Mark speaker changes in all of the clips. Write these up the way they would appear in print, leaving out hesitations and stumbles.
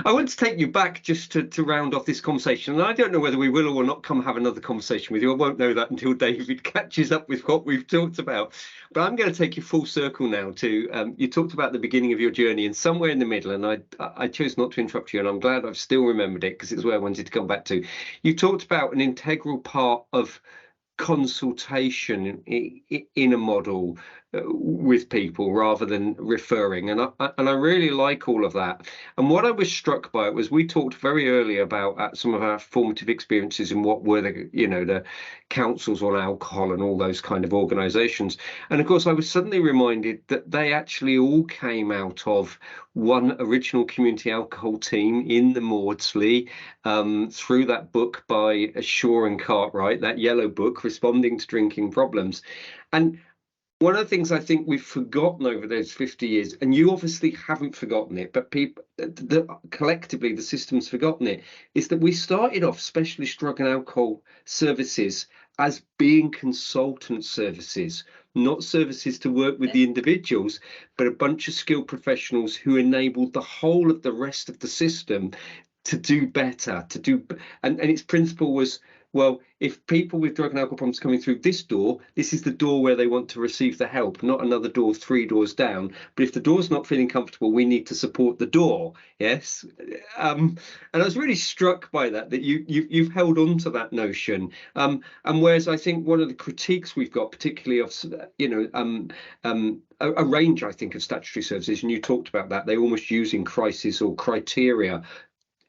Speaker 1: I want to take you back just to round off this conversation. And I don't know whether we will or not come have another conversation with you. I won't know that until David catches up with what we've talked about. But I'm going to take you full circle now to, you talked about the beginning of your journey and somewhere in the middle, and I chose not to interrupt you, and I'm glad I've still remembered it because it's where I wanted to come back to. You talked about an integral part of consultation in a model with people rather than referring, and I really like all of that. And what I was struck by it was we talked very early about some of our formative experiences and what were the councils on alcohol and all those kind of organizations. And of course I was suddenly reminded that they actually all came out of one original community alcohol team in the Maudsley, through that book by Shaw and Cartwright, that yellow book, Responding to Drinking Problems. And one of the things I think we've forgotten over those 50 years, and you obviously haven't forgotten it, but people, collectively, the system's forgotten it, is that we started off specialist drug and alcohol services as being consultant services, not services to work with the individuals, but a bunch of skilled professionals who enabled the whole of the rest of the system to do better, and its principle was, well, if people with drug and alcohol problems coming through this door, this is the door where they want to receive the help, not another door 3 doors down. But if the door's not feeling comfortable, we need to support the door. Yes. And I was really struck by that you've held on to that notion. And whereas I think one of the critiques we've got, particularly of a range, I think, of statutory services, and you talked about that, they're almost using crisis or criteria.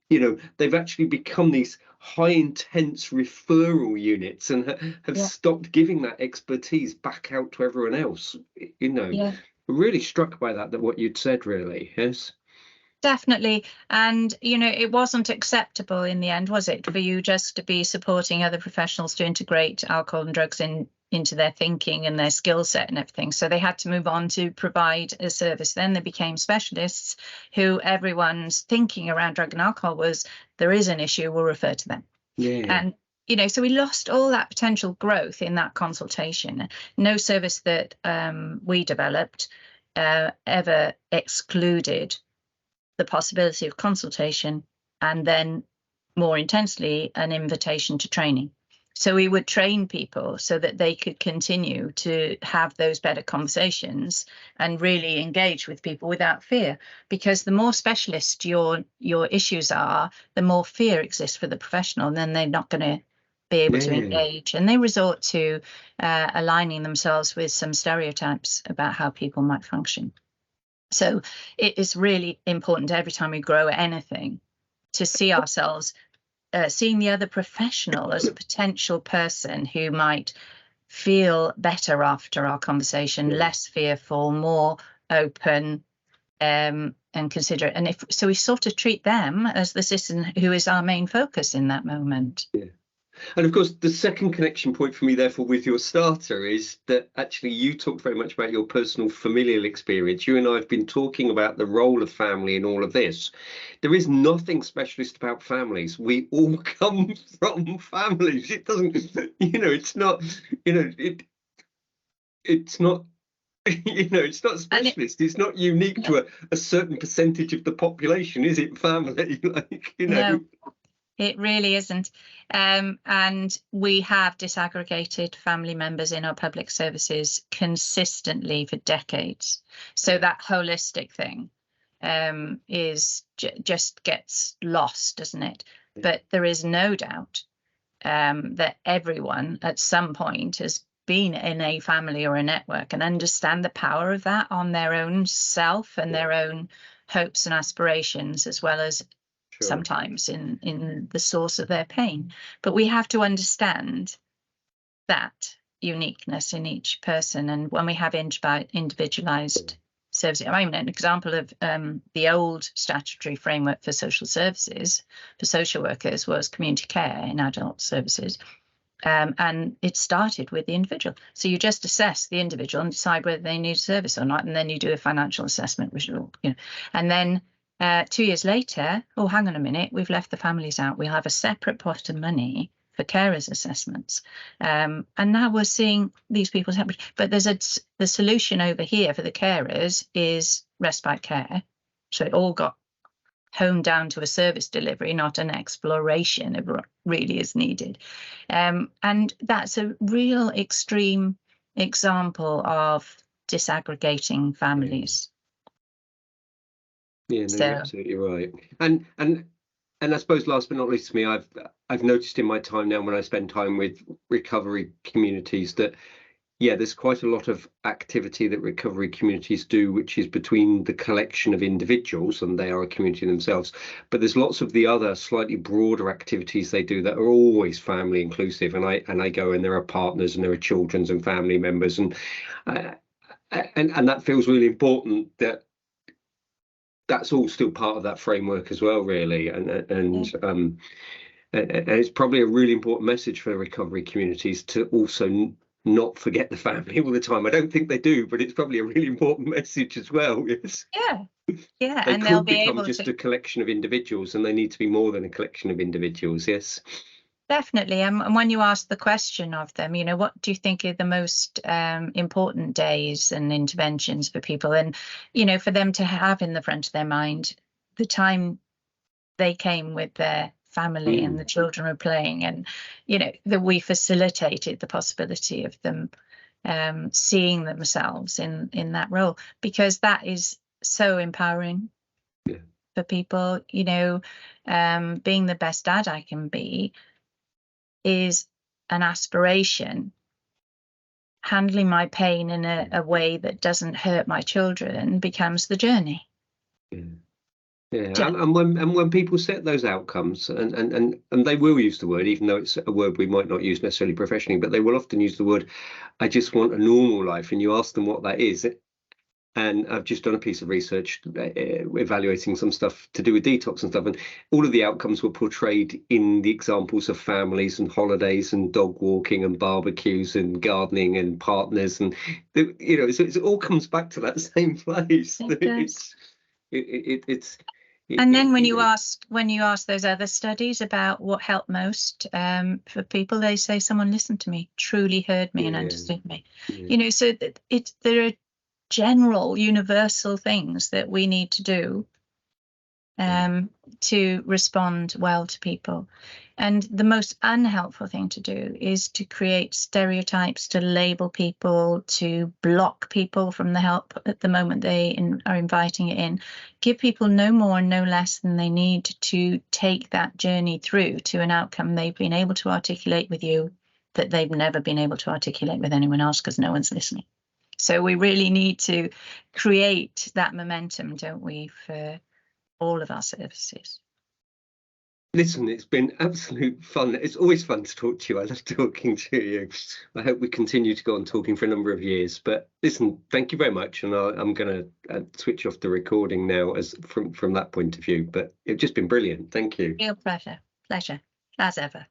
Speaker 1: They've actually become these high intense referral units and have stopped giving that expertise back out to everyone else. Really struck by that what you'd said, really. Yes,
Speaker 2: definitely. And it wasn't acceptable in the end, was it, for you just to be supporting other professionals to integrate alcohol and drugs into their thinking and their skill set and everything? So they had to move on to provide a service. Then they became specialists who everyone's thinking around drug and alcohol was, there is an issue, we'll refer to them. And so we lost all that potential growth in that consultation. No service that we developed ever excluded the possibility of consultation and then more intensely an invitation to training. So we would train people so that they could continue to have those better conversations and really engage with people without fear. Because the more specialist your issues are, the more fear exists for the professional, and then they're not going to be able to engage. And they resort to aligning themselves with some stereotypes about how people might function. So it is really important every time we grow anything to see ourselves seeing the other professional as a potential person who might feel better after our conversation, less fearful, more open, and considerate. And so we sort of treat them as the citizen who is our main focus in that moment.
Speaker 1: Yeah. And of course, the second connection point for me, therefore, with your starter is that actually you talked very much about your personal familial experience. You and I have been talking about the role of family in all of this. There is nothing specialist about families. We all come from families. It doesn't, it's not, it's not. It's not specialist. It's not unique to a certain percentage of the population, is it? Family,
Speaker 2: No. It really isn't. And we have disaggregated family members in our public services consistently for decades. So that holistic thing just gets lost, doesn't it? But there is no doubt that everyone at some point has been in a family or a network and understand the power of that on their own self and their own hopes and aspirations, as well as sometimes in the source of their pain. But we have to understand that uniqueness in each person. And when we have individualized services, I mean, an example of the old statutory framework for social services, for social workers, was community care in adult services. And it started with the individual. So you just assess the individual and decide whether they need service or not. And then you do a financial assessment, which and then 2 years later, oh, hang on a minute, we've left the families out. We'll have a separate pot of money for carers assessments. And now we're seeing these people separate. But the solution over here for the carers is respite care. So it all got honed down to a service delivery, not an exploration of what really is needed. And that's a real extreme example of disaggregating families.
Speaker 1: Yeah, no, you're absolutely right. And I suppose last but not least to me, I've noticed in my time now when I spend time with recovery communities that, yeah, there's quite a lot of activity that recovery communities do, which is between the collection of individuals, and they are a community themselves. But there's lots of the other slightly broader activities they do that are always family inclusive. And I go and there are partners and there are children's and family members, and that feels really important that that's all still part of that framework as well, really. And it's probably a really important message for recovery communities to also not forget the family all the time. I don't think they do, but it's probably a really important message as well. Yes.
Speaker 2: Yeah,
Speaker 1: They
Speaker 2: and
Speaker 1: could
Speaker 2: they'll be
Speaker 1: become
Speaker 2: able
Speaker 1: just
Speaker 2: to.
Speaker 1: a collection of individuals, and they need to be more than a collection of individuals. Yes.
Speaker 2: Definitely. And when you ask the question of them, you know, what do you think are the most important days and interventions for people? And, you know, for them to have in the front of their mind the time they came with their family and the children were playing, and, you know, that we facilitated the possibility of them seeing themselves in that role, because that is so empowering for people. You know, being the best dad I can be is an aspiration. Handling my pain in a way that doesn't hurt my children becomes the journey.
Speaker 1: Yeah, and when people set those outcomes, and they will use the word, even though it's a word we might not use necessarily professionally, but they will often use the word, I just want a normal life, and you ask them what that is. And I've just done a piece of research evaluating some stuff to do with detox and stuff, and all of the outcomes were portrayed in the examples of families and holidays and dog walking and barbecues and gardening and partners, and you know, so it all comes back to that same place.
Speaker 2: And then when you ask those other studies about what helped most for people, they say someone listened to me, truly heard me and understood me. You know, so that there are general universal things that we need to do to respond well to people. And the most unhelpful thing to do is to create stereotypes, to label people, to block people from the help at the moment they are inviting it in. Give people no more and no less than they need to take that journey through to an outcome they've been able to articulate with you that they've never been able to articulate with anyone else, because no one's listening. So we really need to create that momentum, don't we, for all of our services.
Speaker 1: Listen, it's been absolute fun. It's always fun to talk to you. I love talking to you. I hope we continue to go on talking for a number of years. But listen, thank you very much. And I'm going to switch off the recording now as from that point of view. But it's just been brilliant. Thank you.
Speaker 2: Real pleasure. Pleasure, as ever.